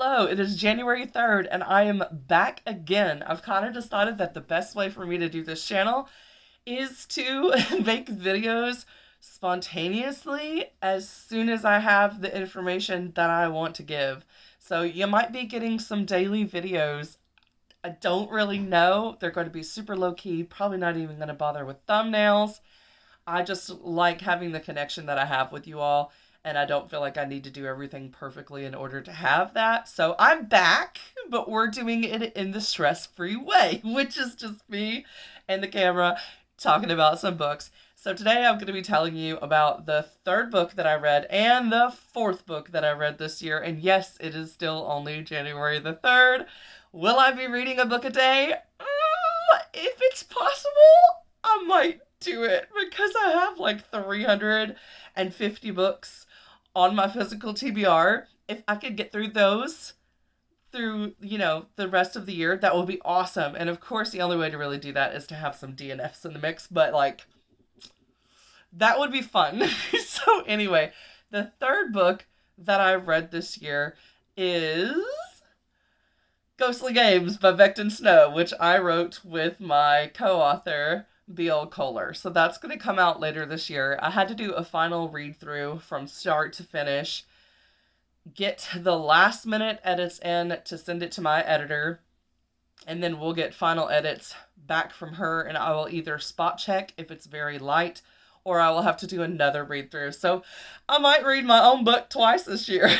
Hello, it is January 3rd, and I am back again. I've kind of decided that the best way for me to do this channel is to make videos spontaneously as soon as I have the information that I want to give. So you might be getting some daily videos. I don't really know. They're going to be super low key, probably not even going to bother with thumbnails. I just like having the connection that I have with you all, and I don't feel like I need to do everything perfectly in order to have that. So I'm back, but we're doing it in the stress-free way, which is just me and the camera talking about some books. So today I'm going to be telling you about the third book that I read and the fourth book that I read this year. And yes, it is still only January the 3rd. Will I be reading a book a day? If it's possible, I might do it because I have like 350 books on my physical TBR. If I could get through those through, the rest of the year, that would be awesome. And of course, the only way to really do that is to have some DNFs in the mix, but like, that would be fun. So anyway, the third book that I read this year is Ghostly Games by Becton Snow, which I wrote with my co-author, B.L. Kohler. So that's going to come out later this year. I had to do a final read through from start to finish, get the last minute edits in to send it to my editor, and then we'll get final edits back from her, and I will either spot check if it's very light, or I will have to do another read through. So I might read my own book twice this year.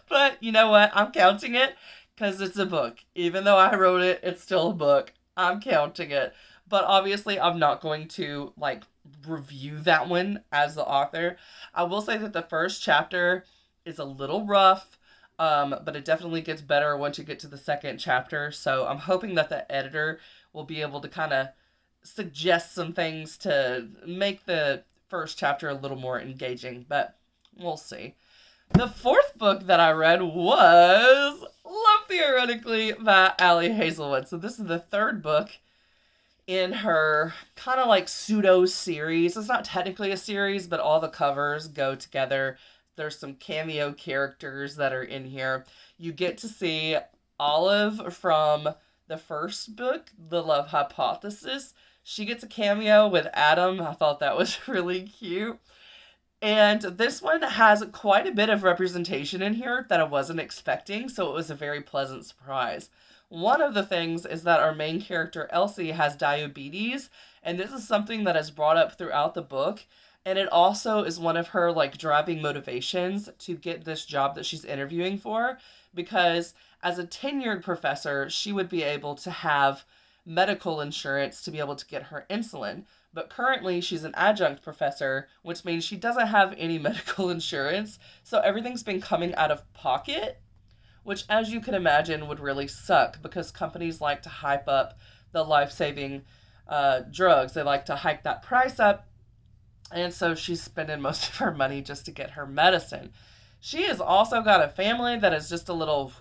But you know what? I'm counting it because it's a book. Even though I wrote it, it's still a book. I'm counting it. But obviously, I'm not going to, review that one as the author. I will say that the first chapter is a little rough, but it definitely gets better once you get to the second chapter. So I'm hoping that the editor will be able to kind of suggest some things to make the first chapter a little more engaging, but we'll see. The fourth book that I read was Love Theoretically by Ali Hazelwood. So this is the third book in her kind of like pseudo series. It's not technically a series, but all the covers go together. There's some cameo characters that are in here. You get to see Olive from the first book, The Love Hypothesis. She gets a cameo with Adam. I thought that was really cute. And this one has quite a bit of representation in here that I wasn't expecting, so it was a very pleasant surprise. One of the things is that our main character, Elsie, has diabetes, and this is something that is brought up throughout the book, and it also is one of her, driving motivations to get this job that she's interviewing for, because as a tenured professor, she would be able to have medical insurance to be able to get her insulin. But currently, she's an adjunct professor, which means she doesn't have any medical insurance, so everything's been coming out of pocket, which, as you can imagine, would really suck because companies like to hype up the life-saving drugs. They like to hike that price up, and so she's spending most of her money just to get her medicine. She has also got a family that is just a little,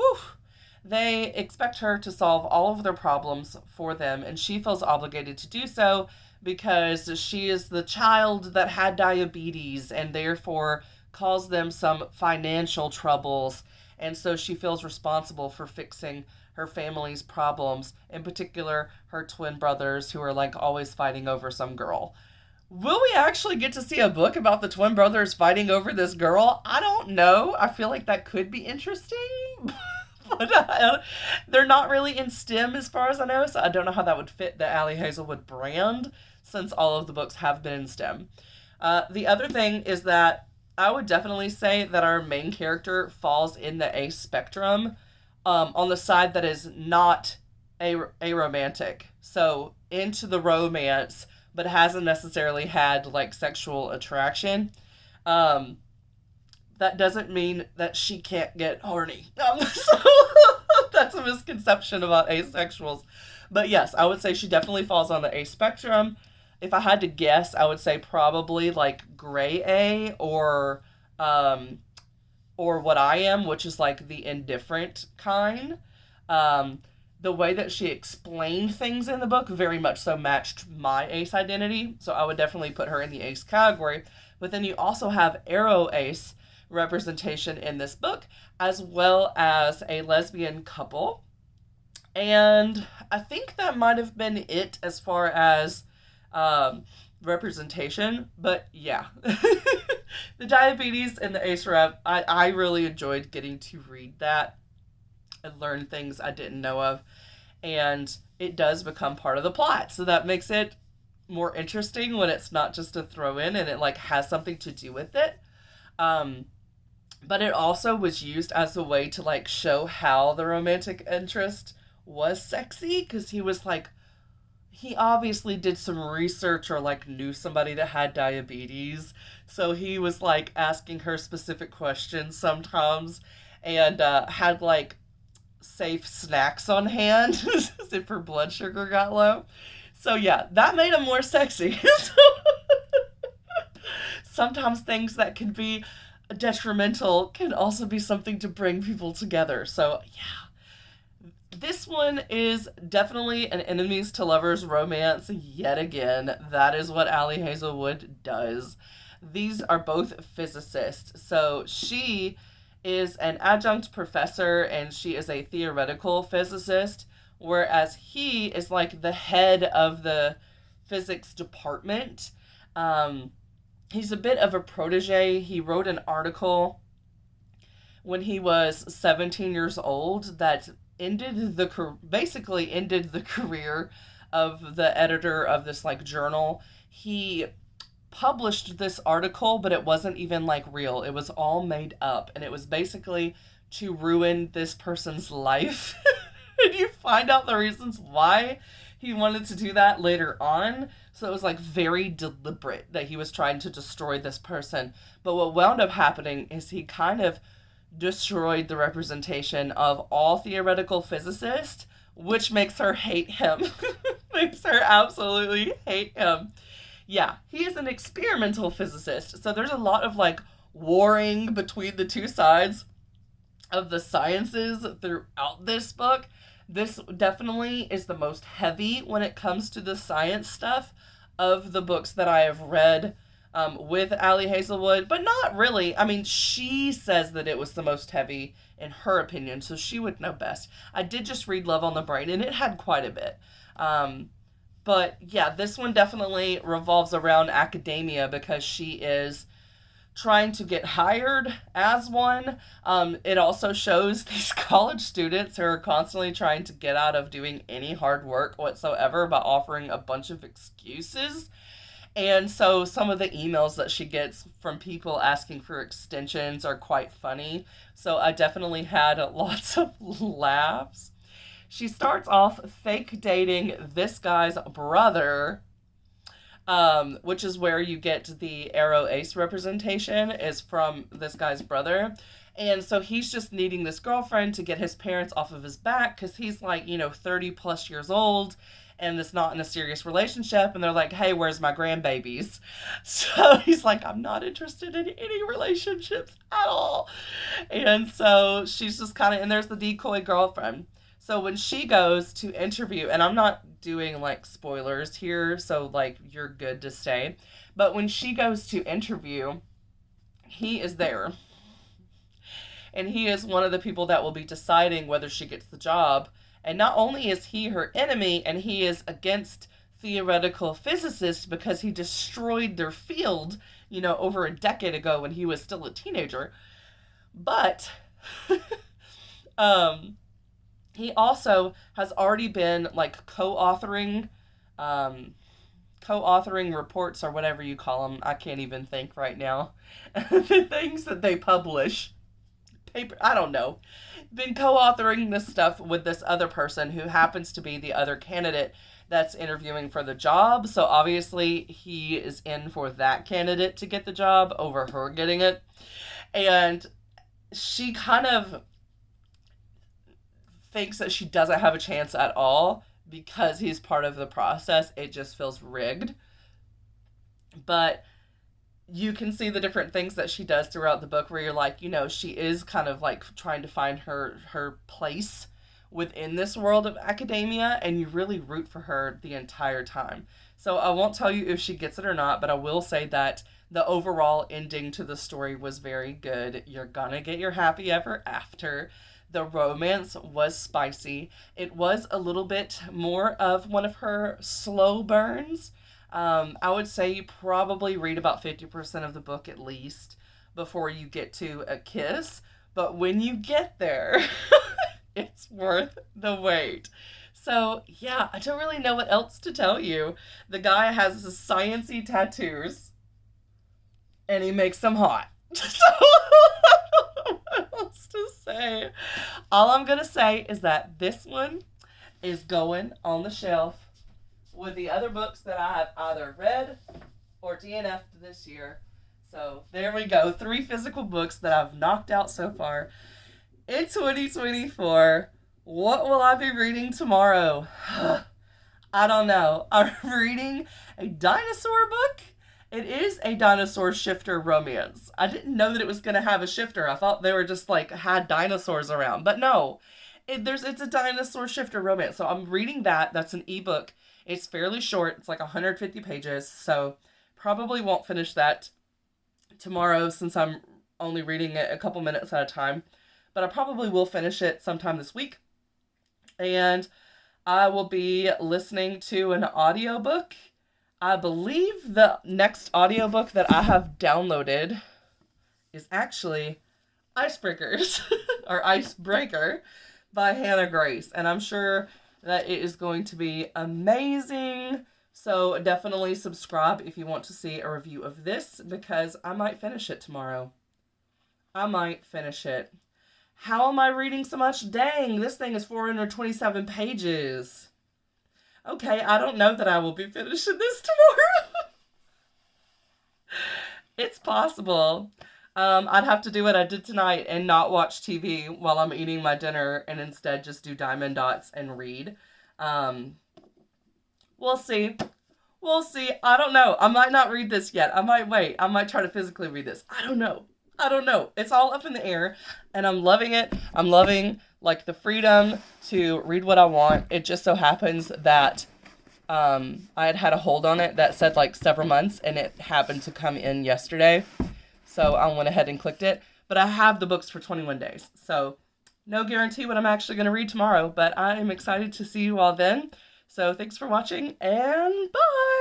They expect her to solve all of their problems for them, and she feels obligated to do so because she is the child that had diabetes and therefore caused them some financial troubles. And so she feels responsible for fixing her family's problems, in particular her twin brothers who are always fighting over some girl. Will we actually get to see a book about the twin brothers fighting over this girl? I don't know. I feel like that could be interesting. But they're not really in STEM as far as I know, so I don't know how that would fit the Ali Hazelwood brand since all of the books have been in STEM. The other thing is that I would definitely say that our main character falls in the A spectrum, on the side that is not aromantic. So into the romance, but hasn't necessarily had sexual attraction. That doesn't mean that she can't get horny. So that's a misconception about asexuals. But yes, I would say she definitely falls on the A spectrum. If I had to guess, I would say probably gray A or what I am, which is the indifferent kind. The way that she explained things in the book very much so matched my ace identity. So I would definitely put her in the ace category. But then you also have Arrow Ace, representation in this book, as well as a lesbian couple. And I think that might have been it as far as representation. But yeah, the diabetes and the ACE rep, I really enjoyed getting to read that and learn things I didn't know of. And it does become part of the plot. So that makes it more interesting when it's not just a throw in and it like has something to do with it. But it also was used as a way to like show how the romantic interest was sexy, because he was like, he obviously did some research or like knew somebody that had diabetes, so he was like asking her specific questions sometimes, and had like safe snacks on hand if her blood sugar got low. So yeah, that made him more sexy. Sometimes things that can be detrimental can also be something to bring people together. So yeah, this one is definitely an enemies to lovers romance yet again. That is what Ali Hazelwood does. These are both physicists. So she is an adjunct professor and she is a theoretical physicist, whereas he is like the head of the physics department. He's a bit of a protege. He wrote an article when he was 17 years old that basically ended the career of the editor of this like journal. He published this article, but it wasn't even like real. It was all made up, and it was basically to ruin this person's life. And you find out the reasons why he wanted to do that later on. So it was like very deliberate that he was trying to destroy this person. But what wound up happening is he kind of destroyed the representation of all theoretical physicists, which makes her hate him. Makes her absolutely hate him. Yeah, he is an experimental physicist. So there's a lot of like warring between the two sides of the sciences throughout this book. This definitely is the most heavy when it comes to the science stuff of the books that I have read with Ali Hazelwood, but not really. I mean, she says that it was the most heavy in her opinion, so she would know best. I did just read Love on the Brain, and it had quite a bit. But yeah, this one definitely revolves around academia because she is trying to get hired as one. It also shows these college students who are constantly trying to get out of doing any hard work whatsoever by offering a bunch of excuses. And so some of the emails that she gets from people asking for extensions are quite funny. So I definitely had lots of laughs. She starts off fake dating this guy's brother, which is where you get the Aro Ace representation, is from this guy's brother. And so he's just needing this girlfriend to get his parents off of his back because he's like, 30 plus years old and is not in a serious relationship. And they're like, hey, where's my grandbabies? So he's like, I'm not interested in any relationships at all. And so she's just kind of, and there's the decoy girlfriend. So when she goes to interview, and I'm not doing like spoilers here, so like you're good to stay. But when she goes to interview, he is there. And he is one of the people that will be deciding whether she gets the job. And not only is he her enemy, and he is against theoretical physicists because he destroyed their field, over a decade ago when he was still a teenager. But he also has already been like co-authoring reports or whatever you call them. I can't even think right now. The things that they publish. Paper, I don't know. Been co-authoring this stuff with this other person who happens to be the other candidate that's interviewing for the job. So obviously he is in for that candidate to get the job over her getting it. And she kind of thinks that she doesn't have a chance at all because he's part of the process. It just feels rigged. But you can see the different things that she does throughout the book where you're like, she is kind of like trying to find her place within this world of academia, and you really root for her the entire time. So I won't tell you if she gets it or not, but I will say that The overall ending to the story was very good. You're gonna get your happy ever after. The romance was spicy. It was a little bit more of one of her slow burns. I would say you probably read about 50% of the book at least before you get to a kiss. But when you get there, it's worth the wait. So, yeah, I don't really know what else to tell you. The guy has science-y tattoos and he makes them hot. So, I don't know what else to say. All I'm going to say is that this one is going on the shelf with the other books that I have either read or DNF'd this year. So, there we go. 3 physical books that I've knocked out so far in 2024. What will I be reading tomorrow? I don't know. I'm reading a dinosaur book. It is a dinosaur shifter romance. I didn't know that it was going to have a shifter. I thought they were just like had dinosaurs around. But no, it's a dinosaur shifter romance. So I'm reading that. That's an ebook. It's fairly short. It's like 150 pages. So probably won't finish that tomorrow since I'm only reading it a couple minutes at a time. But I probably will finish it sometime this week. And I will be listening to an audiobook. I believe the next audiobook that I have downloaded is actually Icebreakers, or Icebreaker, by Hannah Grace. And I'm sure that it is going to be amazing. So definitely subscribe if you want to see a review of this, because I might finish it tomorrow. I might finish it. How am I reading so much? Dang, this thing is 427 pages. Okay, I don't know that I will be finishing this tomorrow. It's possible. I'd have to do what I did tonight and not watch TV while I'm eating my dinner and instead just do diamond dots and read. We'll see. We'll see. I don't know. I might not read this yet. I might wait. I might try to physically read this. I don't know. It's all up in the air, and I'm loving it. I'm loving, like, the freedom to read what I want. It just so happens that I had a hold on it that said, like, several months, and it happened to come in yesterday. So I went ahead and clicked it. But I have the books for 21 days. So no guarantee what I'm actually going to read tomorrow, but I am excited to see you all then. So thanks for watching, and bye!